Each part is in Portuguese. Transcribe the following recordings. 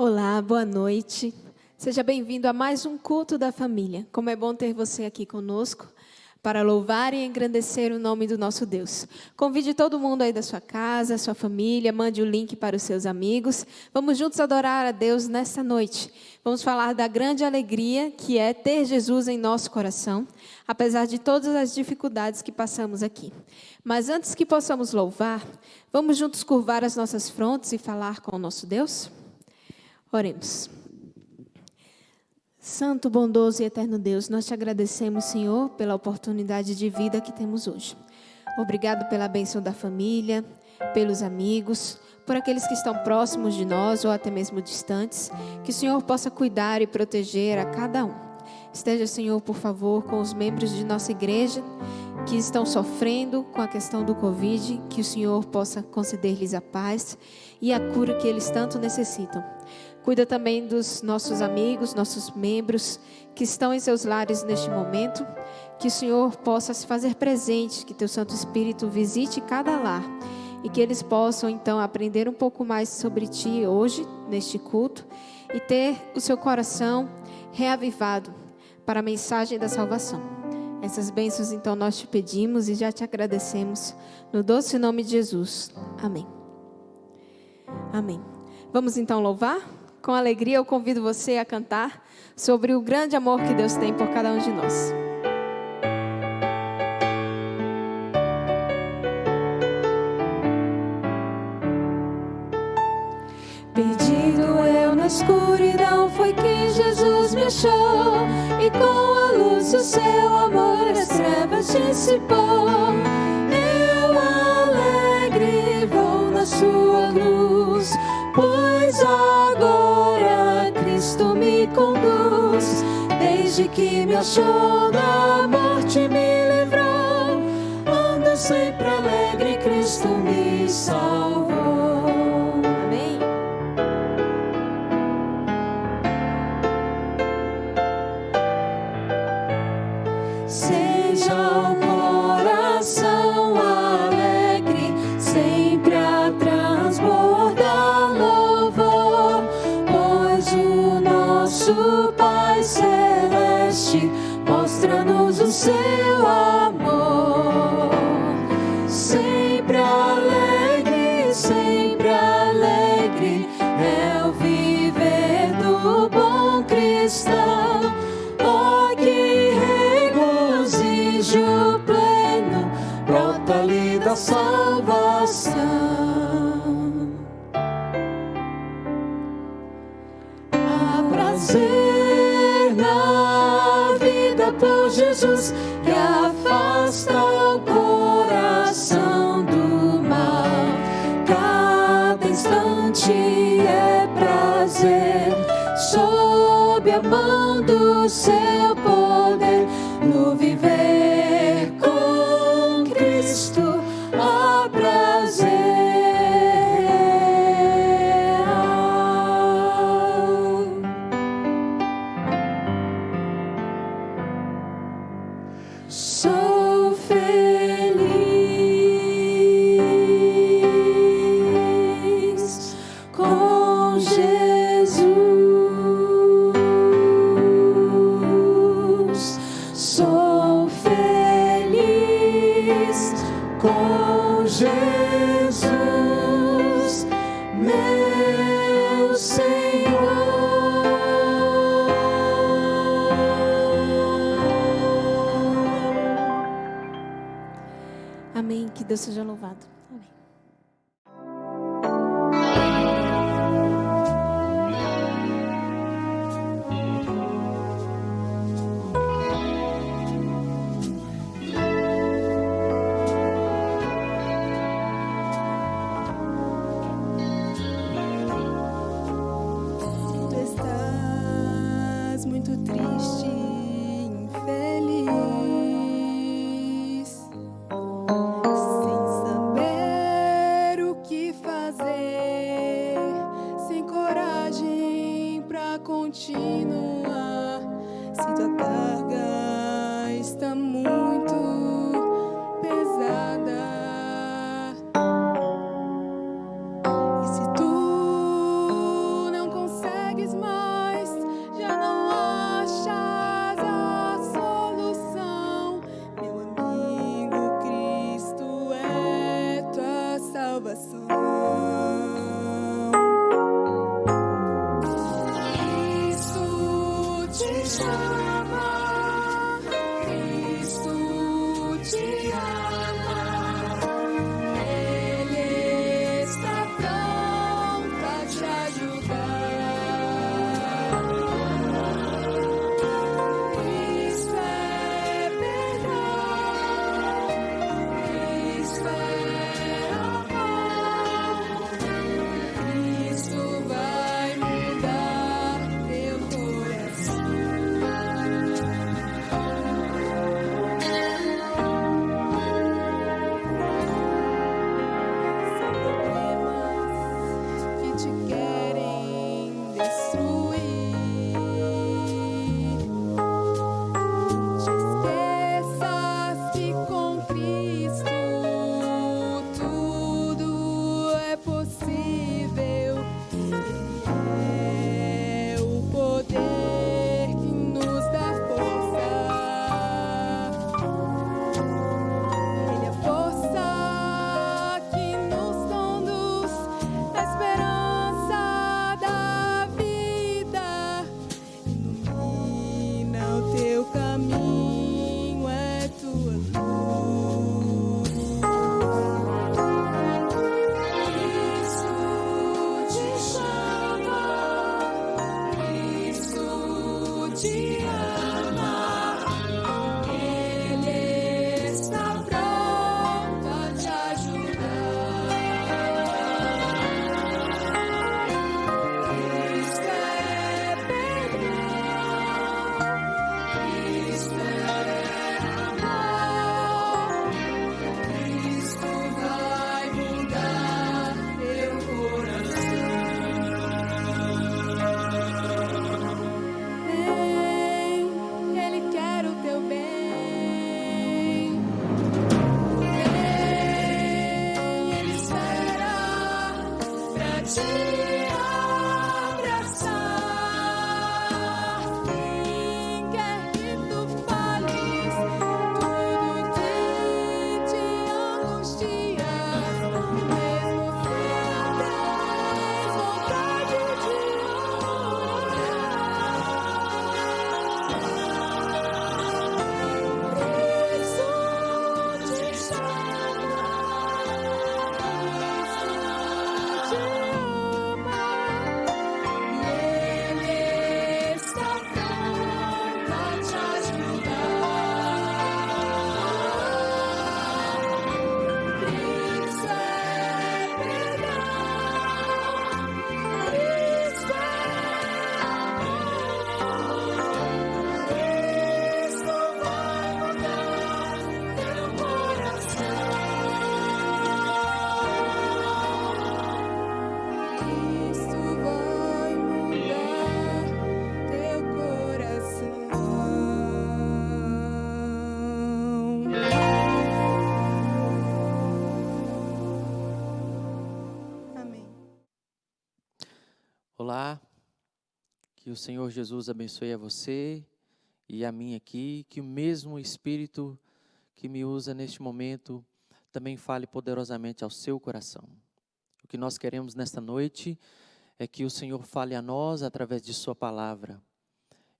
Olá, boa noite. Seja bem-vindo a mais um culto da família. Como é bom ter você aqui conosco para louvar e engrandecer o nome do nosso Deus. Convide todo mundo aí da sua casa, sua família, mande o link para os seus amigos. Vamos juntos adorar a Deus nesta noite. Vamos falar da grande alegria que é ter Jesus em nosso coração, apesar de todas as dificuldades que passamos aqui. Mas antes que possamos louvar, vamos juntos curvar as nossas frontes e falar com o nosso Deus? Oremos. Santo, bondoso e eterno Deus, nós te agradecemos, Senhor, pela oportunidade de vida que temos hoje. Obrigado pela bênção da família, pelos amigos, por aqueles que estão próximos de nós ou até mesmo distantes. Que o Senhor possa cuidar e proteger a cada um. Esteja, Senhor, por favor, com os membros de nossa igreja que estão sofrendo com a questão do Covid, que o Senhor possa conceder-lhes a paz e a cura que eles tanto necessitam. Cuida também dos nossos amigos, nossos membros que estão em seus lares neste momento. Que o Senhor possa se fazer presente, que teu Santo Espírito visite cada lar. E que eles possam então aprender um pouco mais sobre ti hoje, neste culto. E ter o seu coração reavivado para a mensagem da salvação. Essas bênçãos então nós te pedimos e já te agradecemos. No doce nome de Jesus. Amém. Amém. Vamos então louvar? Com alegria eu convido você a cantar sobre o grande amor que Deus tem por cada um de nós. Perdido eu na escuridão, foi que Jesus me achou, e com a luz do seu amor as trevas dissipou. Eu alegre vou na sua luz, pois agora Cristo me conduz. Desde que me achou, da morte me livrou, ando sempre alegre, Cristo me salvou. Amém? Seja o coração alegre, sempre a transbordar louvor, pois o nosso Pai Celeste mostra-nos o seu amor. Sempre alegre, é o viver do bom cristão. Oh, que regozijo pleno brota-lhe da salvação. Há prazer na vida por Jesus, que afasta o coração do mal. Cada instante é prazer, sob a mão do seu poder, no viver com Cristo há prazer. Sou feliz com Jesus. Sou feliz com Jesus, meu Senhor. Amém. Que Deus seja louvado. Amém. Tu estás muito triste, infeliz, sem saber o que fazer, sem coragem pra continuar. Se tua carga está muito pesada, e se tu não consegues te querem destruir. Te esqueças que com Cristo tudo é possível. Ele é o poder que nos dá força. Ele é a força que nos conduz à esperança da vida. Ilumina o teu caminho, é tua luz. Cristo te chama, Cristo te ama. Ele está pronto a te ajudar. Cristo é perdão, Cristo é amor, Cristo vai mudar teu coração. Ele quer o teu bem. Ele espera pra te abraçar. Quem quer que tu fales tudo que te angustia, mesmo se tens vontade de orar. Cristo te chama, Cristo te ama, e Ele está pronto a te ajudar. Cristo é perdão, Cristo é amor, Cristo vai mudar teu coração. Cristo vai mudar teu coração. Amém. Olá, que o Senhor Jesus abençoe a você e a mim aqui, que o mesmo Espírito que me usa neste momento também fale poderosamente ao seu coração. O que nós queremos nesta noite é que o Senhor fale a nós através de sua palavra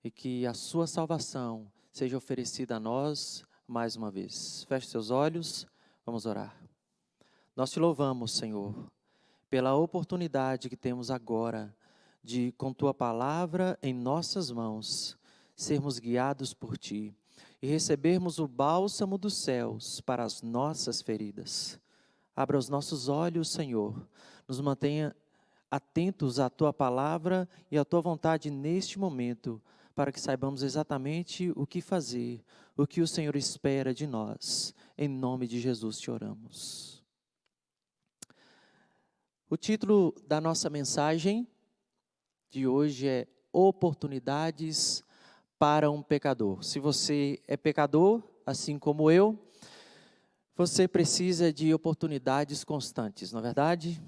e que a sua salvação seja oferecida a nós mais uma vez. Feche seus olhos, vamos orar. Nós te louvamos, Senhor, pela oportunidade que temos agora de, com tua palavra em nossas mãos, sermos guiados por ti e recebermos o bálsamo dos céus para as nossas feridas. Abra os nossos olhos, Senhor, nos mantenha atentos à tua palavra e à tua vontade neste momento, para que saibamos exatamente o que fazer, o que o Senhor espera de nós. Em nome de Jesus te oramos. O título da nossa mensagem de hoje é Oportunidades para um Pecador. Se você é pecador, assim como eu, você precisa de oportunidades constantes, não é verdade?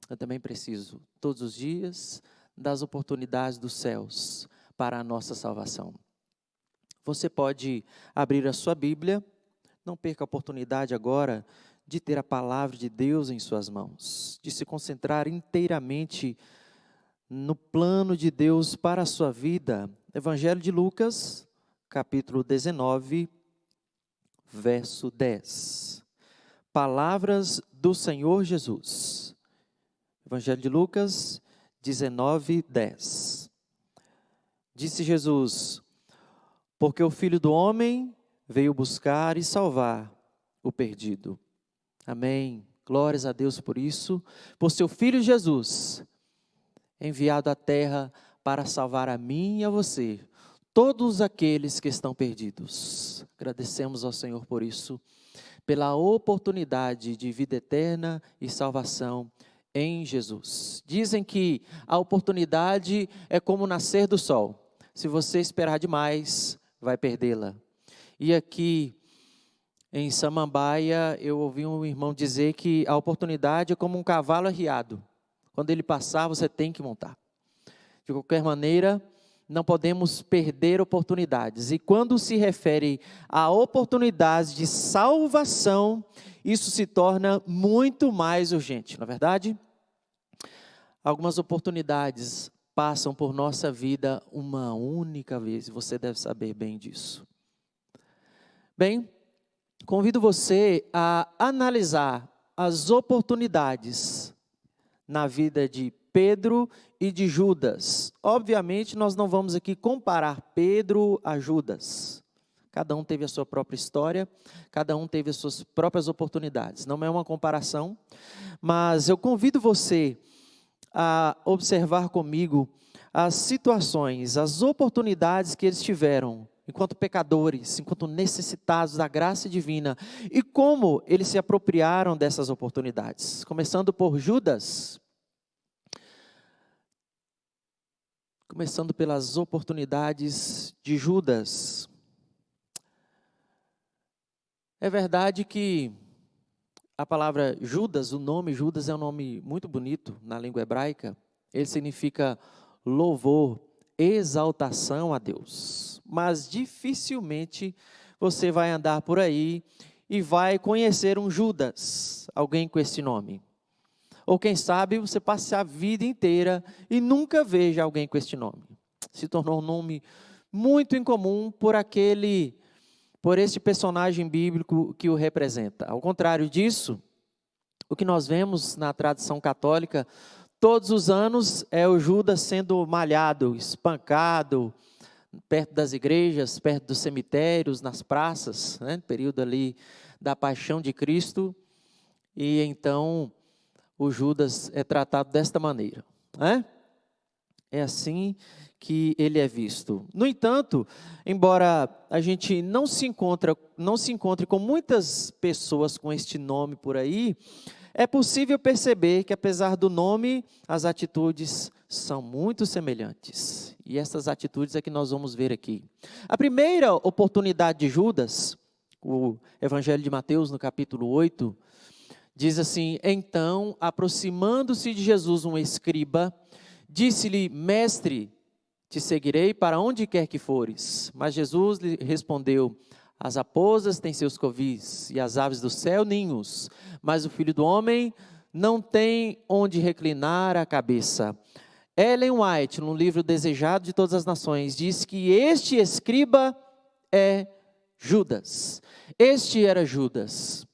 Eu também preciso, todos os dias, das oportunidades dos céus para a nossa salvação. Você pode abrir a sua Bíblia, não perca a oportunidade agora de ter a palavra de Deus em suas mãos, de se concentrar inteiramente no plano de Deus para a sua vida. Evangelho de Lucas, capítulo 19, verso 10. Palavras do Senhor Jesus. Evangelho de Lucas 19, 10. Disse Jesus: porque o Filho do Homem veio buscar e salvar o perdido. Amém. Glórias a Deus por isso, por seu Filho Jesus, enviado à terra para salvar a mim e a você, todos aqueles que estão perdidos. Agradecemos ao Senhor por isso, pela oportunidade de vida eterna e salvação em Jesus. Dizem que a oportunidade é como o nascer do sol. Se você esperar demais, vai perdê-la. E aqui em Samambaia, eu ouvi um irmão dizer que a oportunidade é como um cavalo arriado. Quando ele passar, você tem que montar. De qualquer maneira, não podemos perder oportunidades. E quando se refere a oportunidades de salvação, isso se torna muito mais urgente, não é verdade? Algumas oportunidades passam por nossa vida uma única vez, e você deve saber bem disso. Bem, convido você a analisar as oportunidades na vida de Pedro e de Judas. Obviamente, nós não vamos aqui comparar Pedro a Judas. Cada um teve a sua própria história, cada um teve as suas próprias oportunidades. Não é uma comparação, mas eu convido você a observar comigo as situações, as oportunidades que eles tiveram enquanto pecadores, enquanto necessitados da graça divina, e como eles se apropriaram dessas oportunidades. Começando por Judas, começando pelas oportunidades de Judas. É verdade que a palavra Judas, o nome Judas é um nome muito bonito na língua hebraica. Ele significa louvor, exaltação a Deus. Mas dificilmente você vai andar por aí e vai conhecer um Judas, alguém com esse nome. Ou quem sabe você passe a vida inteira e nunca veja alguém com este nome. Se tornou um nome muito incomum por este personagem bíblico que o representa. Ao contrário disso, o que nós vemos na tradição católica, todos os anos é o Judas sendo malhado, espancado, perto das igrejas, perto dos cemitérios, nas praças, né? Período ali da paixão de Cristo, e então o Judas é tratado desta maneira, né? É assim que ele é visto. No entanto, embora a gente não se encontre com muitas pessoas com este nome por aí, é possível perceber que, apesar do nome, as atitudes são muito semelhantes. E essas atitudes é que nós vamos ver aqui. A primeira oportunidade de Judas, o Evangelho de Mateus, no capítulo 8, diz assim: então, aproximando-se de Jesus um escriba, disse-lhe: mestre, te seguirei para onde quer que fores. Mas Jesus lhe respondeu: as raposas têm seus covis e as aves do céu ninhos, mas o Filho do Homem não tem onde reclinar a cabeça. Ellen White, no livro Desejado de Todas as Nações, diz que este escriba é Judas. Este era Judas.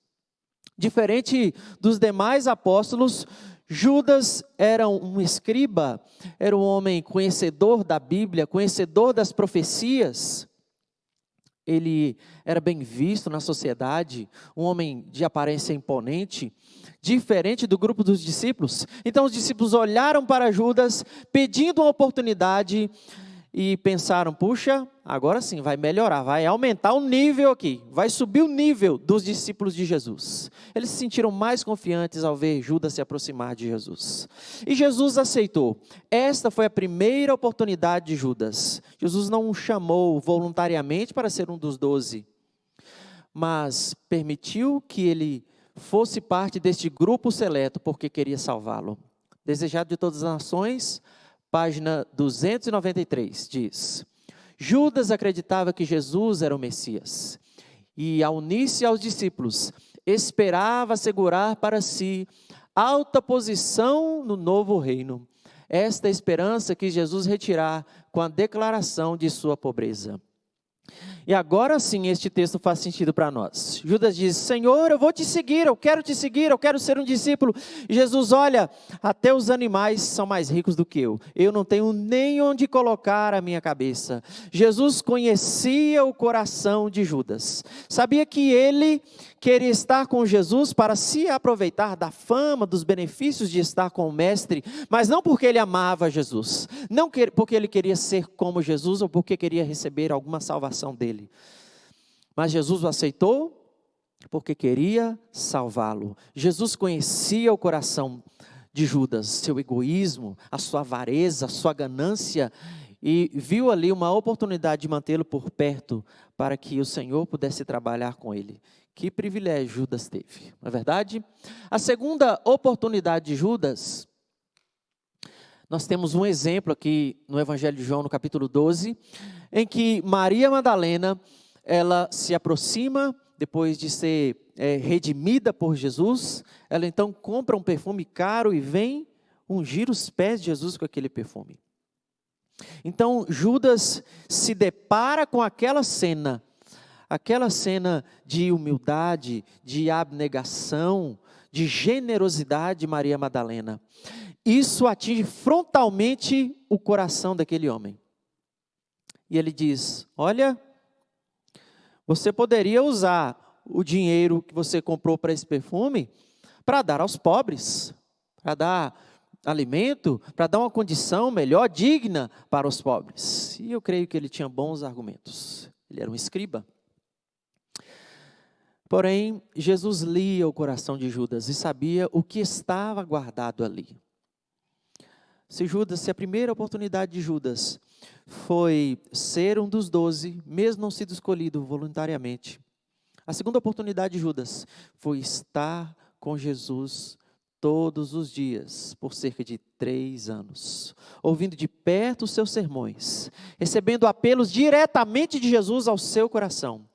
Diferente dos demais apóstolos, Judas era um escriba, era um homem conhecedor da Bíblia, conhecedor das profecias. Ele era bem visto na sociedade, um homem de aparência imponente, diferente do grupo dos discípulos. Então os discípulos olharam para Judas, pedindo uma oportunidade, e pensaram: puxa, agora sim, vai melhorar, vai aumentar o nível aqui, vai subir o nível dos discípulos de Jesus. Eles se sentiram mais confiantes ao ver Judas se aproximar de Jesus. E Jesus aceitou. Esta foi a primeira oportunidade de Judas. Jesus não o chamou voluntariamente para ser um dos 12, mas permitiu que ele fosse parte deste grupo seleto porque queria salvá-lo. Desejado de Todas as Nações, página 293, diz: Judas acreditava que Jesus era o Messias, e ao unir-se aos discípulos, esperava assegurar para si alta posição no novo reino. Esta esperança quis Jesus retirar com a declaração de sua pobreza. E agora sim este texto faz sentido para nós. Judas diz: Senhor, eu vou te seguir, eu quero te seguir, eu quero ser um discípulo. E Jesus: olha, até os animais são mais ricos do que eu não tenho nem onde colocar a minha cabeça. Jesus conhecia o coração de Judas, sabia que ele queria estar com Jesus para se aproveitar da fama, dos benefícios de estar com o Mestre, mas não porque ele amava Jesus, não porque ele queria ser como Jesus, ou porque queria receber alguma salvação dele. Mas Jesus o aceitou porque queria salvá-lo. Jesus conhecia o coração de Judas, seu egoísmo, a sua avareza, a sua ganância, e viu ali uma oportunidade de mantê-lo por perto para que o Senhor pudesse trabalhar com ele. Que privilégio Judas teve, não é verdade? A segunda oportunidade de Judas, nós temos um exemplo aqui no Evangelho de João, no capítulo 12, em que Maria Madalena, ela se aproxima, depois de ser redimida por Jesus, ela então compra um perfume caro e vem ungir os pés de Jesus com aquele perfume. Então Judas se depara com aquela cena de humildade, de abnegação, de generosidade de Maria Madalena. Isso atinge frontalmente o coração daquele homem. E ele diz: olha, você poderia usar o dinheiro que você comprou para esse perfume para dar aos pobres, para dar alimento, para dar uma condição melhor, digna para os pobres. E eu creio que ele tinha bons argumentos. Ele era um escriba. Porém, Jesus lia o coração de Judas e sabia o que estava guardado ali. Se a primeira oportunidade de Judas foi ser um dos 12, mesmo não sido escolhido voluntariamente, a segunda oportunidade de Judas foi estar com Jesus todos os dias, por cerca de 3 anos, ouvindo de perto os seus sermões, recebendo apelos diretamente de Jesus ao seu coração.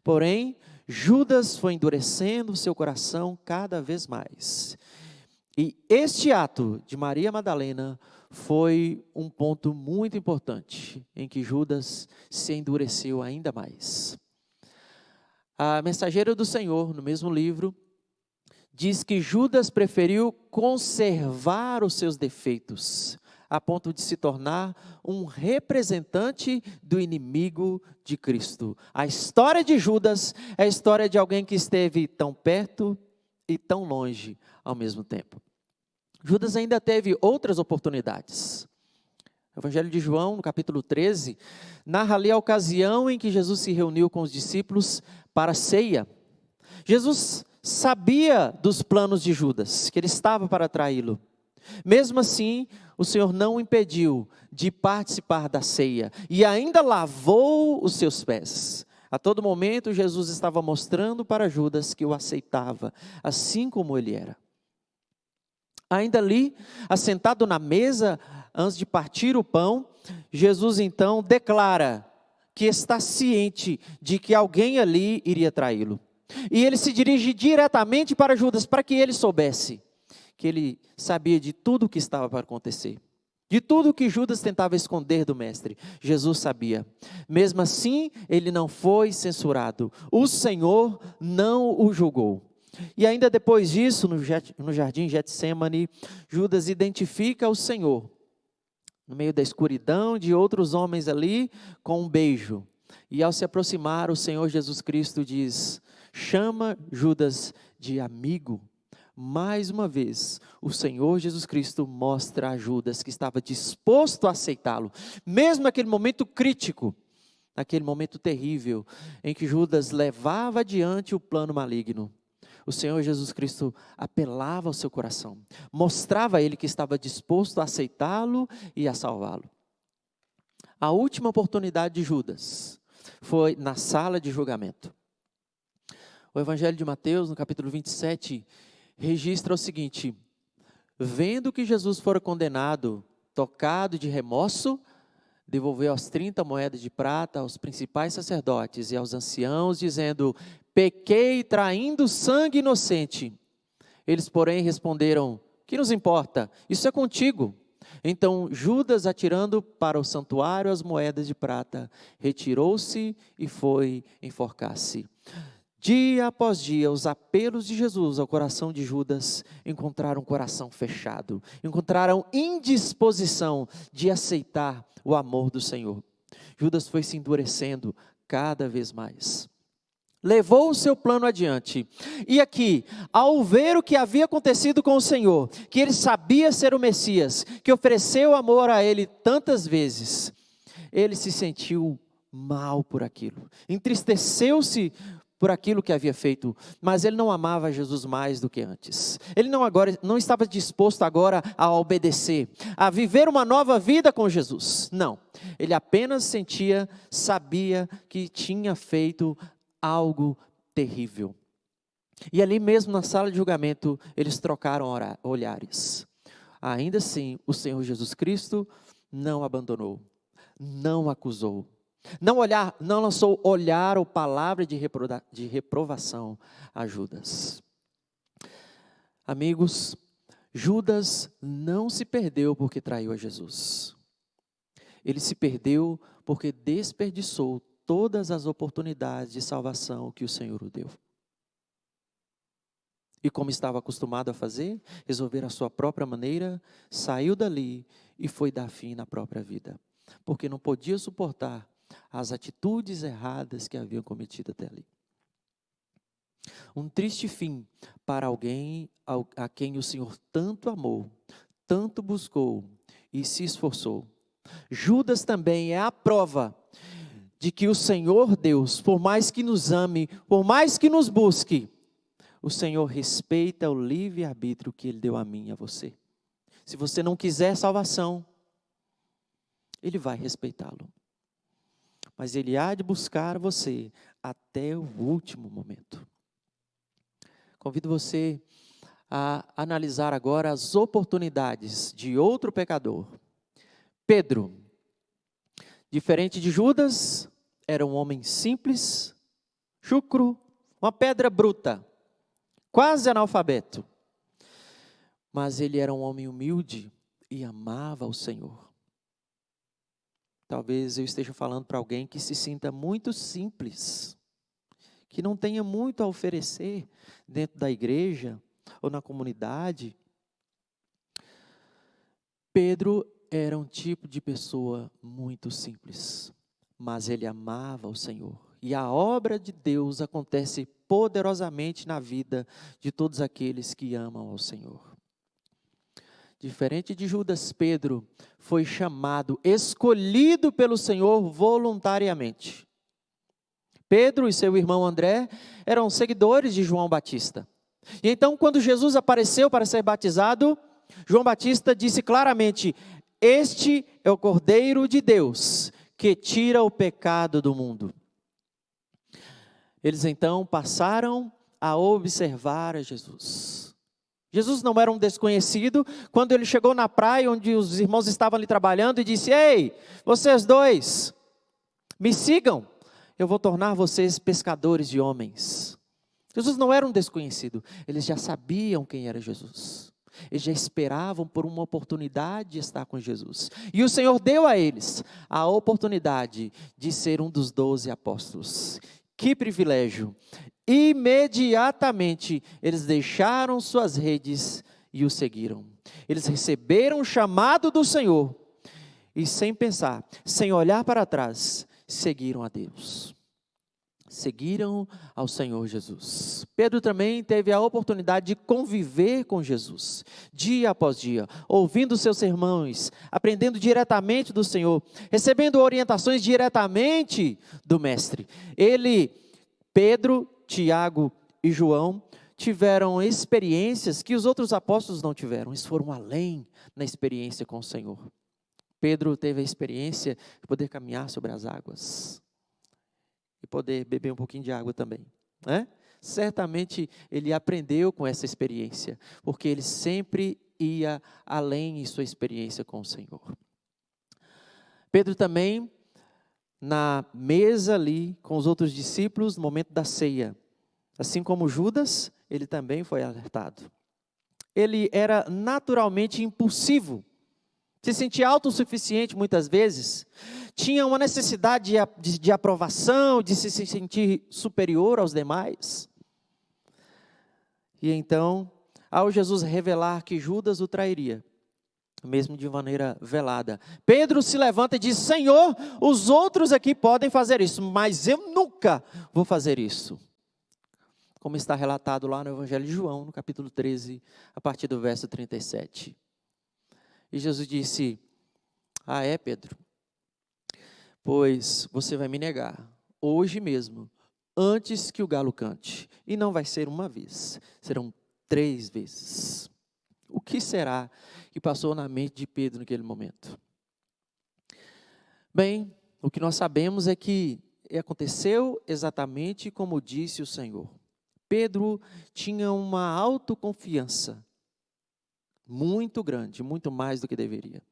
Porém, Judas foi endurecendo o seu coração cada vez mais. E este ato de Maria Madalena foi um ponto muito importante, em que Judas se endureceu ainda mais. A mensageira do Senhor, no mesmo livro, diz que Judas preferiu conservar os seus defeitos, a ponto de se tornar um representante do inimigo de Cristo. A história de Judas é a história de alguém que esteve tão perto e tão longe ao mesmo tempo. Judas ainda teve outras oportunidades. O Evangelho de João, no capítulo 13, narra ali a ocasião em que Jesus se reuniu com os discípulos para a ceia. Jesus sabia dos planos de Judas, que ele estava para traí-lo. Mesmo assim, o Senhor não o impediu de participar da ceia e ainda lavou os seus pés. A todo momento, Jesus estava mostrando para Judas que o aceitava, assim como ele era. Ainda ali, assentado na mesa, antes de partir o pão, Jesus então declara que está ciente de que alguém ali iria traí-lo. E ele se dirige diretamente para Judas, para que ele soubesse que ele sabia de tudo o que estava para acontecer. De tudo que Judas tentava esconder do mestre, Jesus sabia. Mesmo assim, ele não foi censurado. O Senhor não o julgou. E ainda depois disso, no jardim Getsêmani, Judas identifica o Senhor, no meio da escuridão de outros homens ali, com um beijo. E ao se aproximar, o Senhor Jesus Cristo diz: chama Judas de amigo. Mais uma vez, o Senhor Jesus Cristo mostra a Judas que estava disposto a aceitá-lo, mesmo naquele momento crítico, naquele momento terrível, em que Judas levava adiante o plano maligno. O Senhor Jesus Cristo apelava ao seu coração, mostrava a ele que estava disposto a aceitá-lo e a salvá-lo. A última oportunidade de Judas foi na sala de julgamento. O Evangelho de Mateus, no capítulo 27, registra o seguinte: vendo que Jesus fora condenado, tocado de remorso, devolveu as 30 moedas de prata aos principais sacerdotes e aos anciãos, dizendo: pequei traindo sangue inocente. Eles, porém, responderam: que nos importa? Isso é contigo. Então Judas, atirando para o santuário as moedas de prata, retirou-se e foi enforcar-se. Dia após dia, os apelos de Jesus ao coração de Judas encontraram um coração fechado, encontraram indisposição de aceitar o amor do Senhor. Judas foi se endurecendo cada vez mais. Levou o seu plano adiante. E aqui, ao ver o que havia acontecido com o Senhor, que ele sabia ser o Messias, que ofereceu amor a ele tantas vezes, ele se sentiu mal por aquilo, entristeceu-se por aquilo que havia feito, mas ele não amava Jesus mais do que antes. Ele não estava disposto agora a obedecer, a viver uma nova vida com Jesus. Não, ele apenas sabia que tinha feito algo terrível. E ali mesmo na sala de julgamento, eles trocaram olhares. Ainda assim, o Senhor Jesus Cristo não abandonou, não acusou, não lançou olhar ou palavra de reprovação a Judas. Amigos, Judas não se perdeu porque traiu a Jesus. Ele se perdeu porque desperdiçou todas as oportunidades de salvação que o Senhor o deu. E como estava acostumado a fazer, resolver a sua própria maneira, saiu dali e foi dar fim na própria vida, porque não podia suportar as atitudes erradas que haviam cometido até ali. Um triste fim para alguém a quem o Senhor tanto amou, tanto buscou e se esforçou. Judas também é a prova de que o Senhor Deus, por mais que nos ame, por mais que nos busque, o Senhor respeita o livre-arbítrio que Ele deu a mim e a você. Se você não quiser salvação, Ele vai respeitá-lo. Mas Ele há de buscar você até o último momento. Convido você a analisar agora as oportunidades de outro pecador. Pedro, diferente de Judas, era um homem simples, chucro, uma pedra bruta, quase analfabeto. Mas ele era um homem humilde e amava o Senhor. Talvez eu esteja falando para alguém que se sinta muito simples, que não tenha muito a oferecer dentro da igreja ou na comunidade. Pedro era um tipo de pessoa muito simples, mas ele amava o Senhor. E a obra de Deus acontece poderosamente na vida de todos aqueles que amam ao Senhor. Diferente de Judas, Pedro foi chamado, escolhido pelo Senhor voluntariamente. Pedro e seu irmão André eram seguidores de João Batista. E então, quando Jesus apareceu para ser batizado, João Batista disse claramente: "Este é o Cordeiro de Deus, que tira o pecado do mundo." Eles então passaram a observar a Jesus. Jesus não era um desconhecido. Quando ele chegou na praia, onde os irmãos estavam ali trabalhando, e disse: "Ei, vocês dois, me sigam, eu vou tornar vocês pescadores de homens." Jesus não era um desconhecido, eles já sabiam quem era Jesus. Eles já esperavam por uma oportunidade de estar com Jesus. E o Senhor deu a eles a oportunidade de ser um dos 12 apóstolos. Que privilégio! Imediatamente eles deixaram suas redes e o seguiram. Eles receberam o chamado do Senhor e, sem pensar, sem olhar para trás, seguiram a Deus. Seguiram ao Senhor Jesus. Pedro também teve a oportunidade de conviver com Jesus, dia após dia, ouvindo seus sermões, aprendendo diretamente do Senhor, recebendo orientações diretamente do Mestre. Pedro, Tiago e João tiveram experiências que os outros apóstolos não tiveram. Eles foram além na experiência com o Senhor. Pedro teve a experiência de poder caminhar sobre as águas e poder beber um pouquinho de água também, né? Certamente ele aprendeu com essa experiência, porque ele sempre ia além em sua experiência com o Senhor. Pedro também, na mesa ali com os outros discípulos, no momento da ceia, assim como Judas, ele também foi alertado. Ele era naturalmente impulsivo, se sentia autossuficiente muitas vezes, tinha uma necessidade de aprovação, de se sentir superior aos demais. E então, ao Jesus revelar que Judas o trairia, mesmo de maneira velada, Pedro se levanta e diz: "Senhor, os outros aqui podem fazer isso, mas eu nunca vou fazer isso." Como está relatado lá no Evangelho de João, no capítulo 13, a partir do verso 37. E Jesus disse: "Ah, é, Pedro? Pois você vai me negar hoje mesmo, antes que o galo cante. E não vai ser uma vez, serão 3 vezes. O que será que passou na mente de Pedro naquele momento? Bem, o que nós sabemos é que aconteceu exatamente como disse o Senhor. Pedro tinha uma autoconfiança muito grande, muito mais do que deveria.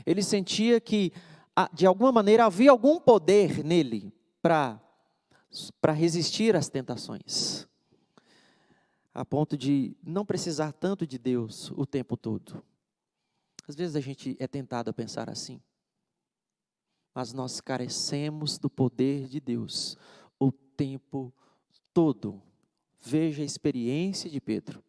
Ele sentia que, de alguma maneira, havia algum poder nele para resistir às tentações, a ponto de não precisar tanto de Deus o tempo todo. Às vezes a gente é tentado a pensar assim, mas nós carecemos do poder de Deus o tempo todo. Veja a experiência de Pedro.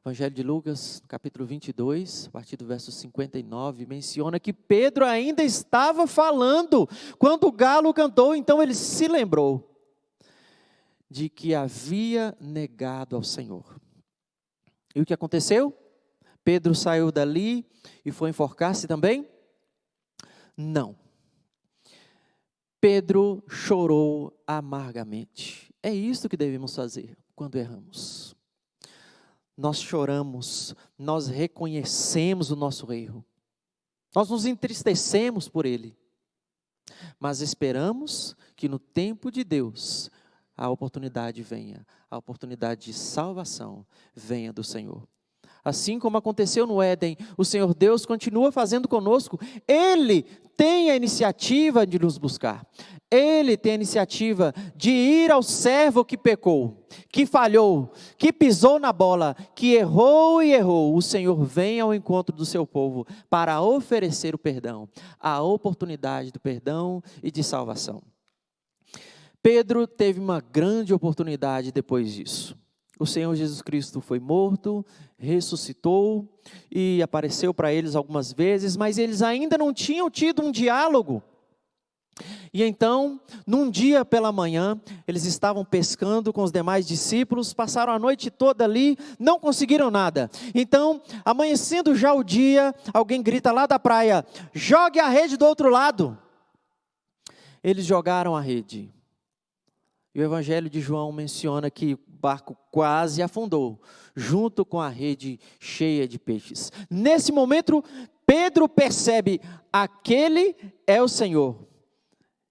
Evangelho de Lucas, capítulo 22, a partir do verso 59, menciona que Pedro ainda estava falando quando o galo cantou, então ele se lembrou de que havia negado ao Senhor. E o que aconteceu? Pedro saiu dali e foi enforcar-se também? Não. Pedro chorou amargamente. É isso que devemos fazer quando erramos. Nós choramos, nós reconhecemos o nosso erro. Nós nos entristecemos por ele. Mas esperamos que no tempo de Deus a oportunidade venha, a oportunidade de salvação venha do Senhor. Assim como aconteceu no Éden, o Senhor Deus continua fazendo conosco. Ele tem a iniciativa de nos buscar. Ele tem a iniciativa de ir ao servo que pecou, que falhou, que pisou na bola, que errou e errou. O Senhor vem ao encontro do seu povo para oferecer o perdão, a oportunidade do perdão e de salvação. Pedro teve uma grande oportunidade depois disso. O Senhor Jesus Cristo foi morto, ressuscitou e apareceu para eles algumas vezes, mas eles ainda não tinham tido um diálogo. E então, num dia pela manhã, eles estavam pescando com os demais discípulos, passaram a noite toda ali, não conseguiram nada. Então, amanhecendo já o dia, alguém grita lá da praia: jogue a rede do outro lado. Eles jogaram a rede. E o Evangelho de João menciona que o barco quase afundou, junto com a rede cheia de peixes. Nesse momento, Pedro percebe: aquele é o Senhor.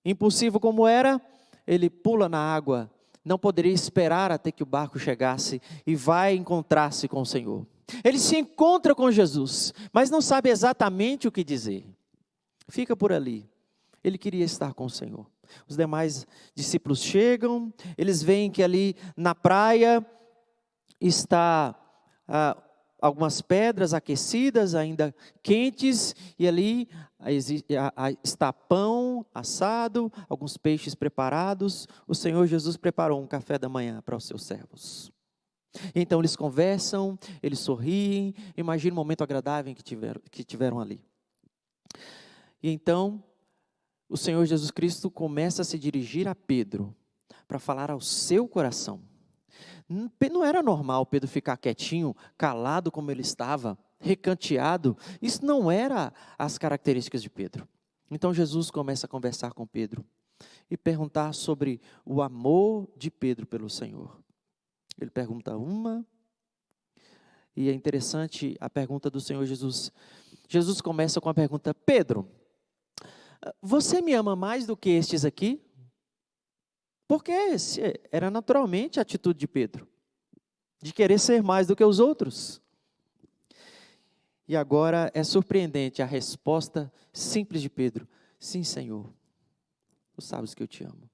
Impulsivo como era, ele pula na água, não poderia esperar até que o barco chegasse e vai encontrar-se com o Senhor. Ele se encontra com Jesus, mas não sabe exatamente o que dizer. Fica por ali. Ele queria estar com o Senhor. Os demais discípulos chegam, eles veem que ali na praia está algumas pedras aquecidas, ainda quentes, e ali está pão assado, alguns peixes preparados. O Senhor Jesus preparou um café da manhã para os seus servos. Então eles conversam, eles sorriem, imagina o momento agradável que tiveram ali. E então o Senhor Jesus Cristo começa a se dirigir a Pedro para falar ao seu coração. Não era normal Pedro ficar quietinho, calado como ele estava, recanteado. Isso não era as características de Pedro. Então Jesus começa a conversar com Pedro e perguntar sobre o amor de Pedro pelo Senhor. Ele pergunta uma, e é interessante a pergunta do Senhor Jesus. Jesus começa com a pergunta: Pedro, você me ama mais do que estes aqui? Porque era naturalmente a atitude de Pedro, de querer ser mais do que os outros. E agora é surpreendente a resposta simples de Pedro: sim, Senhor, tu sabes que eu te amo.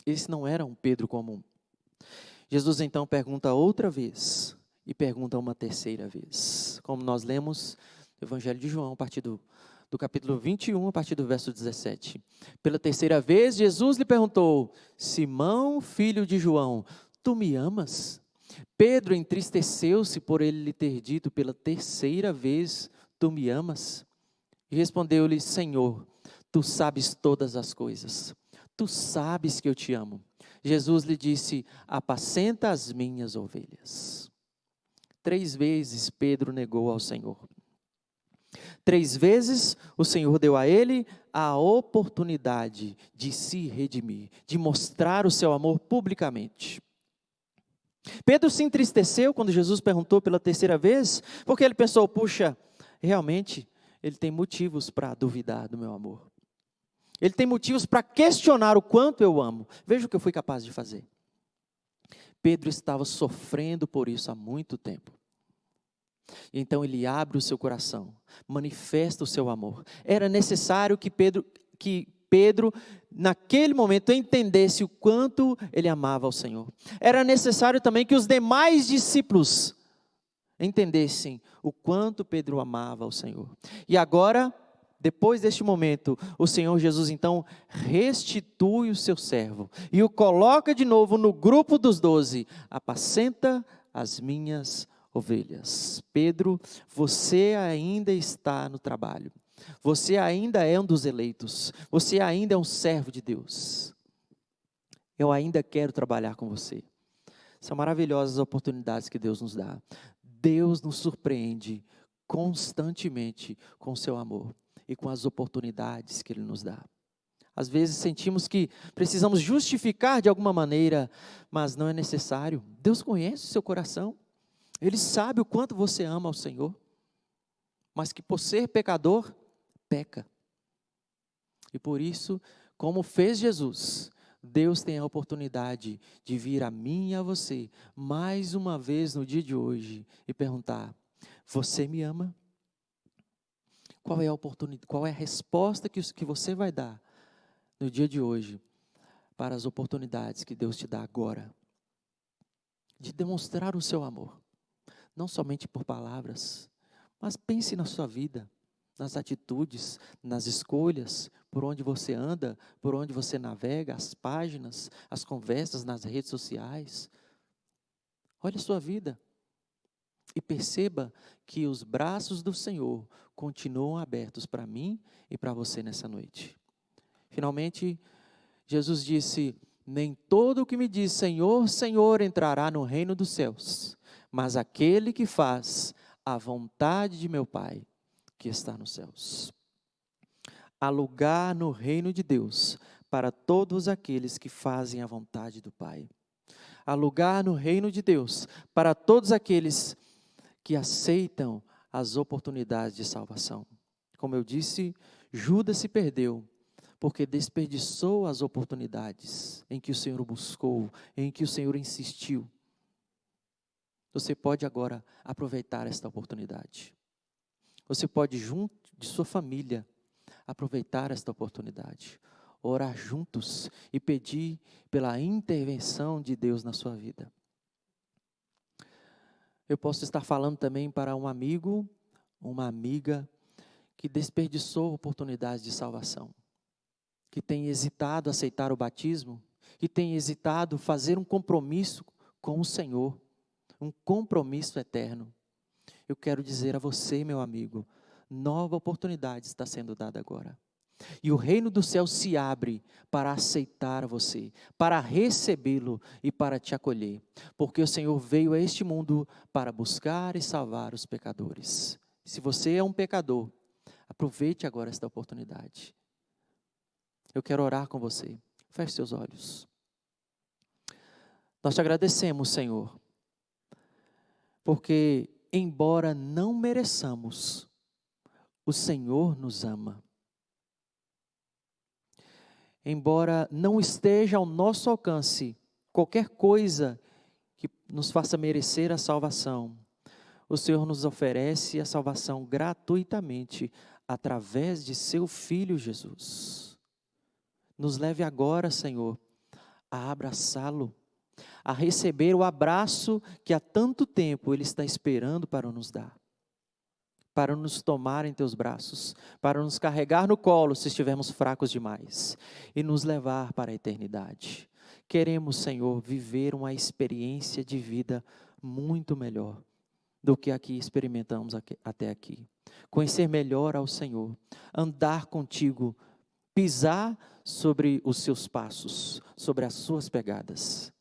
Esse não era um Pedro comum. Jesus então pergunta outra vez, e pergunta uma terceira vez, como nós lemos no Evangelho de João, a partir do capítulo 21, a partir do verso 17. Pela terceira vez, Jesus lhe perguntou: Simão, filho de João, tu me amas? Pedro entristeceu-se por ele lhe ter dito pela terceira vez: tu me amas? E respondeu-lhe: Senhor, tu sabes todas as coisas, tu sabes que eu te amo. Jesus lhe disse: apacenta as minhas ovelhas. 3 vezes Pedro negou ao Senhor. 3 vezes o Senhor deu a ele a oportunidade de se redimir, de mostrar o seu amor publicamente. Pedro se entristeceu quando Jesus perguntou pela 3ª vez, porque ele pensou, puxa, realmente ele tem motivos para duvidar do meu amor. Ele tem motivos para questionar o quanto eu amo. Veja o que eu fui capaz de fazer. Pedro estava sofrendo por isso há muito tempo. Então ele abre o seu coração, manifesta o seu amor. Era necessário que Pedro, naquele momento, entendesse o quanto ele amava ao Senhor. Era necessário também que os demais discípulos entendessem o quanto Pedro amava ao Senhor. E agora, depois deste momento, o Senhor Jesus então restitui o seu servo e o coloca de novo no grupo dos 12. Apacenta as minhas ovelhas. Pedro, você ainda está no trabalho. Você ainda é um dos eleitos. Você ainda é um servo de Deus. Eu ainda quero trabalhar com você. São maravilhosas as oportunidades que Deus nos dá. Deus nos surpreende constantemente com o seu amor e com as oportunidades que Ele nos dá. Às vezes sentimos que precisamos justificar de alguma maneira, mas não é necessário. Deus conhece o seu coração. Ele sabe o quanto você ama ao Senhor, mas que por ser pecador, peca. E por isso, como fez Jesus, Deus tem a oportunidade de vir a mim e a você, mais uma vez no dia de hoje, e perguntar, você me ama? Qual é a oportunidade, qual é a resposta que você vai dar no dia de hoje, para as oportunidades que Deus te dá agora, de demonstrar o seu amor? Não somente por palavras, mas pense na sua vida, nas atitudes, nas escolhas, por onde você anda, por onde você navega, as páginas, as conversas nas redes sociais. Olhe a sua vida e perceba que os braços do Senhor continuam abertos para mim e para você nessa noite. Finalmente, Jesus disse, nem todo o que me diz Senhor, Senhor entrará no reino dos céus, mas aquele que faz a vontade de meu Pai, que está nos céus. Há lugar no reino de Deus para todos aqueles que fazem a vontade do Pai. Há lugar no reino de Deus para todos aqueles que aceitam as oportunidades de salvação. Como eu disse, Judas se perdeu porque desperdiçou as oportunidades em que o Senhor buscou, em que o Senhor insistiu. Você pode agora aproveitar esta oportunidade. Você pode, junto de sua família, aproveitar esta oportunidade. Orar juntos e pedir pela intervenção de Deus na sua vida. Eu posso estar falando também para um amigo, uma amiga, que desperdiçou oportunidades de salvação. Que tem hesitado aceitar o batismo, que tem hesitado fazer um compromisso com o Senhor. Um compromisso eterno. Eu quero dizer a você, meu amigo, nova oportunidade está sendo dada agora. E o reino do céu se abre para aceitar você, para recebê-lo e para te acolher. Porque o Senhor veio a este mundo para buscar e salvar os pecadores. Se você é um pecador, aproveite agora esta oportunidade. Eu quero orar com você. Feche seus olhos. Nós te agradecemos, Senhor, porque, embora não mereçamos, o Senhor nos ama. Embora não esteja ao nosso alcance qualquer coisa que nos faça merecer a salvação, o Senhor nos oferece a salvação gratuitamente através de seu Filho Jesus. Nos leve agora, Senhor, a abraçá-lo, a receber o abraço que há tanto tempo Ele está esperando para nos dar, para nos tomar em teus braços, para nos carregar no colo se estivermos fracos demais e nos levar para a eternidade. Queremos, Senhor, viver uma experiência de vida muito melhor do que a que experimentamos até aqui. Conhecer melhor ao Senhor, andar contigo, pisar sobre os seus passos, sobre as suas pegadas.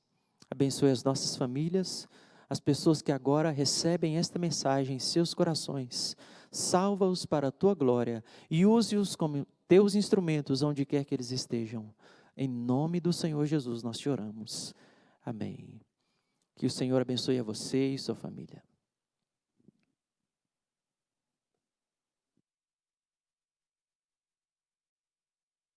Abençoe as nossas famílias, as pessoas que agora recebem esta mensagem em seus corações. salva-os para a tua glória e use-os como teus instrumentos onde quer que eles estejam. Em nome do Senhor Jesus nós te oramos. Amém. Que o Senhor abençoe a você e sua família.